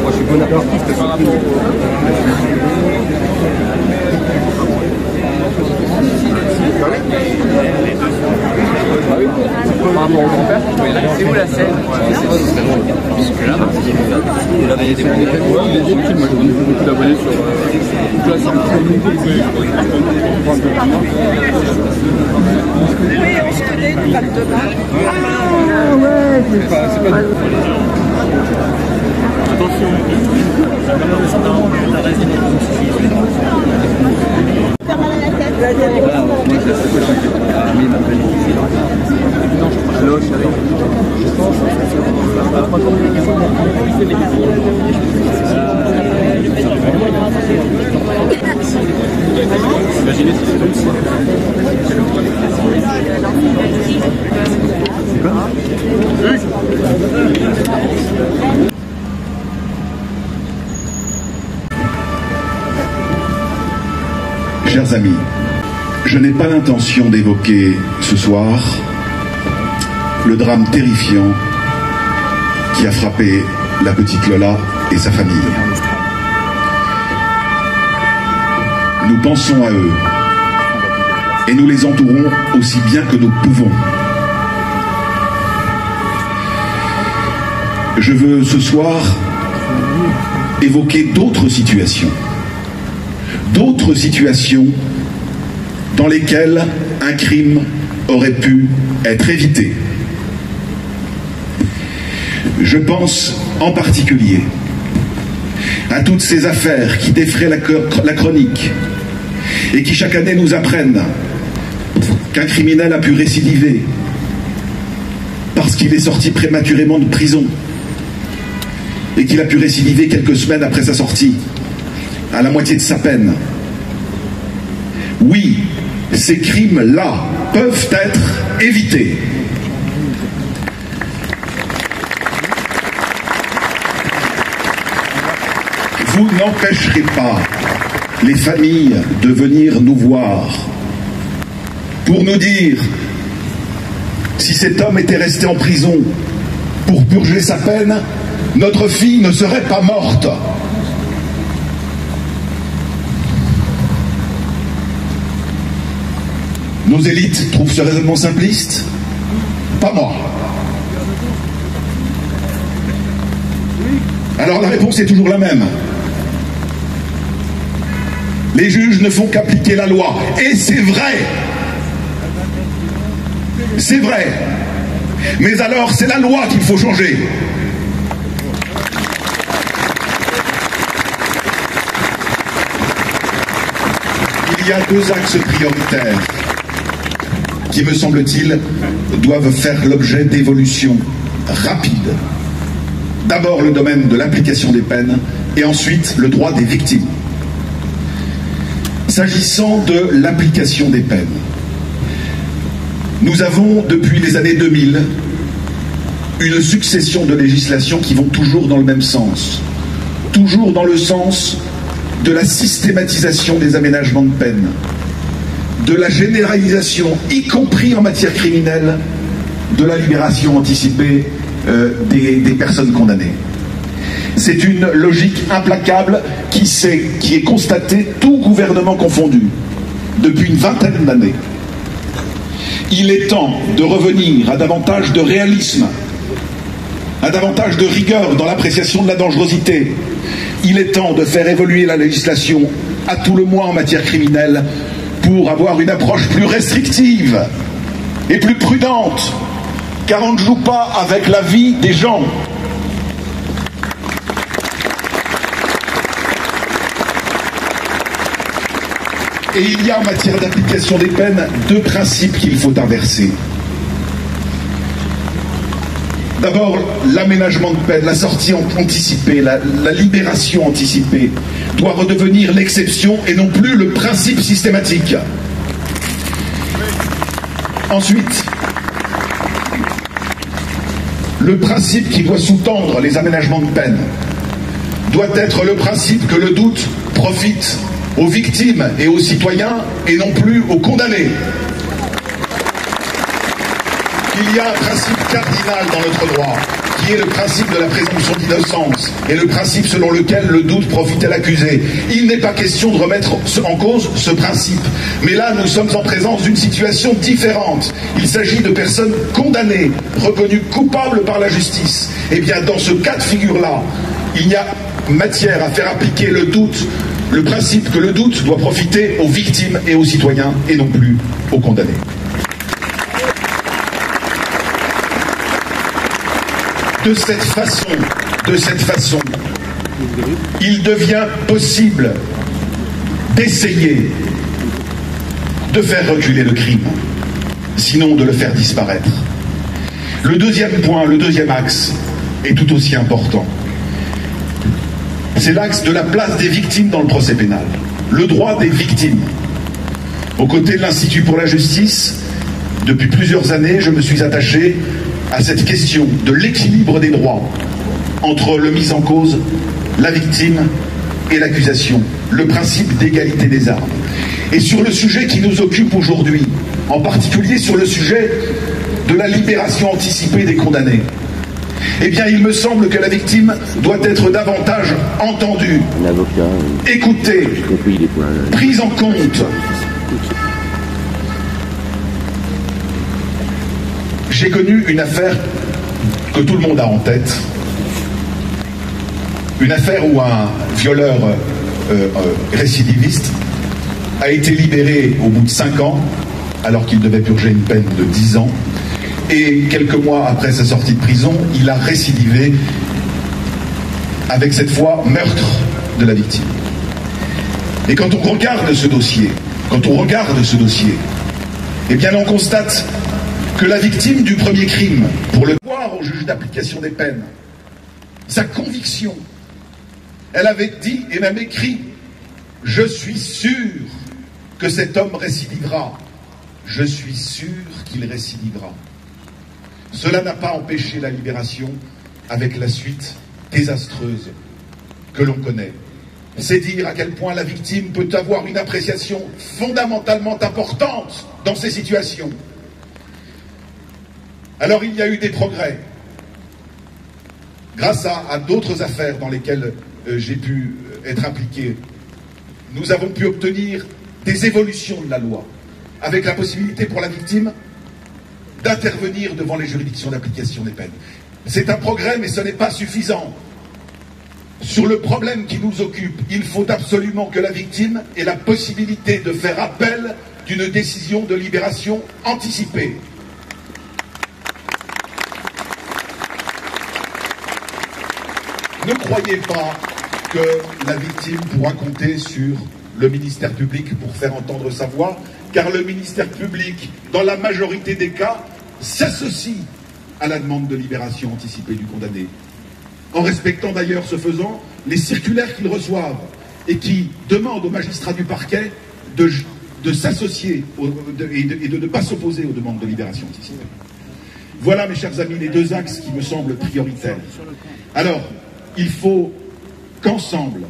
Moi je suis bonapartiste par rapport c'est où la scène? Puisque là, il a des bons effets. Moi je donne beaucoup d'abonnés sur la scène. Oui, on se connaît du Val de Marne. Ah ouais, c'est pas attention. Imaginez si c'est comme ça. Chers amis, je n'ai pas l'intention d'évoquer ce soir le drame terrifiant qui a frappé la petite Lola et sa famille. Nous pensons à eux et nous les entourons aussi bien que nous pouvons. Je veux ce soir évoquer d'autres situations dans lesquelles un crime aurait pu être évité. Je pense en particulier à toutes ces affaires qui défraient la chronique et qui chaque année nous apprennent qu'un criminel a pu récidiver parce qu'il est sorti prématurément de prison et qu'il a pu récidiver quelques semaines après sa sortie, à la moitié de sa peine. Oui, ces crimes-là peuvent être évités. Vous n'empêcherez pas les familles de venir nous voir pour nous dire si cet homme était resté en prison pour purger sa peine, notre fille ne serait pas morte. Nos élites trouvent ce raisonnement simpliste? Pas moi. Alors la réponse est toujours la même. Les juges ne font qu'appliquer la loi. Et c'est vrai. C'est vrai. Mais alors c'est la loi qu'il faut changer. Il y a deux axes prioritaires qui, me semble-t-il, doivent faire l'objet d'évolutions rapides. D'abord le domaine de l'application des peines et ensuite le droit des victimes. S'agissant de l'application des peines, nous avons depuis les années 2000 une succession de législations qui vont toujours dans le même sens, toujours dans le sens de la systématisation des aménagements de peine, de la généralisation, y compris en matière criminelle, de la libération anticipée des personnes condamnées. C'est une logique implacable qui est constatée, tout gouvernement confondu, depuis une vingtaine d'années. Il est temps de revenir à davantage de réalisme, à davantage de rigueur dans l'appréciation de la dangerosité. Il est temps de faire évoluer la législation, à tout le moins en matière criminelle, pour avoir une approche plus restrictive et plus prudente, car on ne joue pas avec la vie des gens. Et il y a en matière d'application des peines deux principes qu'il faut inverser. D'abord, l'aménagement de peine, la sortie anticipée, la libération anticipée doit redevenir l'exception et non plus le principe systématique. Ensuite, le principe qui doit sous-tendre les aménagements de peine doit être le principe que le doute profite aux victimes et aux citoyens et non plus aux condamnés. Il y a un principe cardinal dans notre droit, qui est le principe de la présomption d'innocence et le principe selon lequel le doute profite à l'accusé. Il n'est pas question de remettre en cause ce principe. Mais là, nous sommes en présence d'une situation différente. Il s'agit de personnes condamnées, reconnues coupables par la justice. Eh bien, dans ce cas de figure-là, il y a matière à faire appliquer le doute, le principe que le doute doit profiter aux victimes et aux citoyens et non plus aux condamnés. De cette façon, il devient possible d'essayer de faire reculer le crime, sinon de le faire disparaître. Le deuxième point, le deuxième axe est tout aussi important. C'est l'axe de la place des victimes dans le procès pénal. Le droit des victimes. Aux côtés de l'Institut pour la justice, depuis plusieurs années, je me suis attaché à cette question de l'équilibre des droits entre le mis en cause, la victime et l'accusation, le principe d'égalité des armes. Et sur le sujet qui nous occupe aujourd'hui, en particulier sur le sujet de la libération anticipée des condamnés, eh bien il me semble que la victime doit être davantage entendue, écoutée, prise en compte. J'ai connu une affaire que tout le monde a en tête, une affaire où un violeur récidiviste a été libéré au bout de 5 ans, alors qu'il devait purger une peine de 10 ans, et quelques mois après sa sortie de prison, il a récidivé avec cette fois meurtre de la victime. Et quand on regarde ce dossier, eh bien on constate que la victime du premier crime, pour le voir au juge d'application des peines, sa conviction, elle avait dit et même écrit « Je suis sûr que cet homme récidivera. Je suis sûr qu'il récidivera. » Cela n'a pas empêché la libération avec la suite désastreuse que l'on connaît. C'est dire à quel point la victime peut avoir une appréciation fondamentalement importante dans ces situations. Alors il y a eu des progrès, grâce à d'autres affaires dans lesquelles j'ai pu être impliqué. Nous avons pu obtenir des évolutions de la loi, avec la possibilité pour la victime d'intervenir devant les juridictions d'application des peines. C'est un progrès, mais ce n'est pas suffisant. Sur le problème qui nous occupe, il faut absolument que la victime ait la possibilité de faire appel d'une décision de libération anticipée. Ne croyez pas que la victime pourra compter sur le ministère public pour faire entendre sa voix, car le ministère public, dans la majorité des cas, s'associe à la demande de libération anticipée du condamné, en respectant d'ailleurs, ce faisant, les circulaires qu'ils reçoivent et qui demandent aux magistrats du parquet de s'associer et de ne pas s'opposer aux demandes de libération anticipée. Voilà, mes chers amis, les deux axes qui me semblent prioritaires. Alors, il faut qu'ensemble,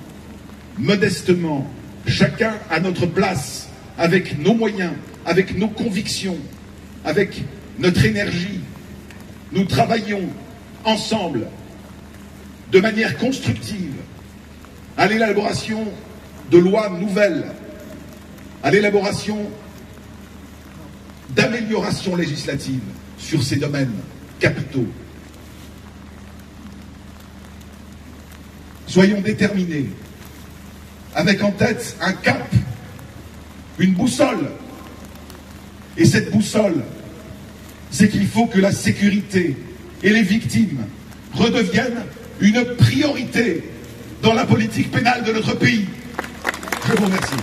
modestement, chacun à notre place, avec nos moyens, avec nos convictions, avec notre énergie, nous travaillions ensemble, de manière constructive, à l'élaboration de lois nouvelles, à l'élaboration d'améliorations législatives sur ces domaines capitaux. Soyons déterminés, avec en tête un cap, une boussole. Et cette boussole, c'est qu'il faut que la sécurité et les victimes redeviennent une priorité dans la politique pénale de notre pays. Je vous remercie.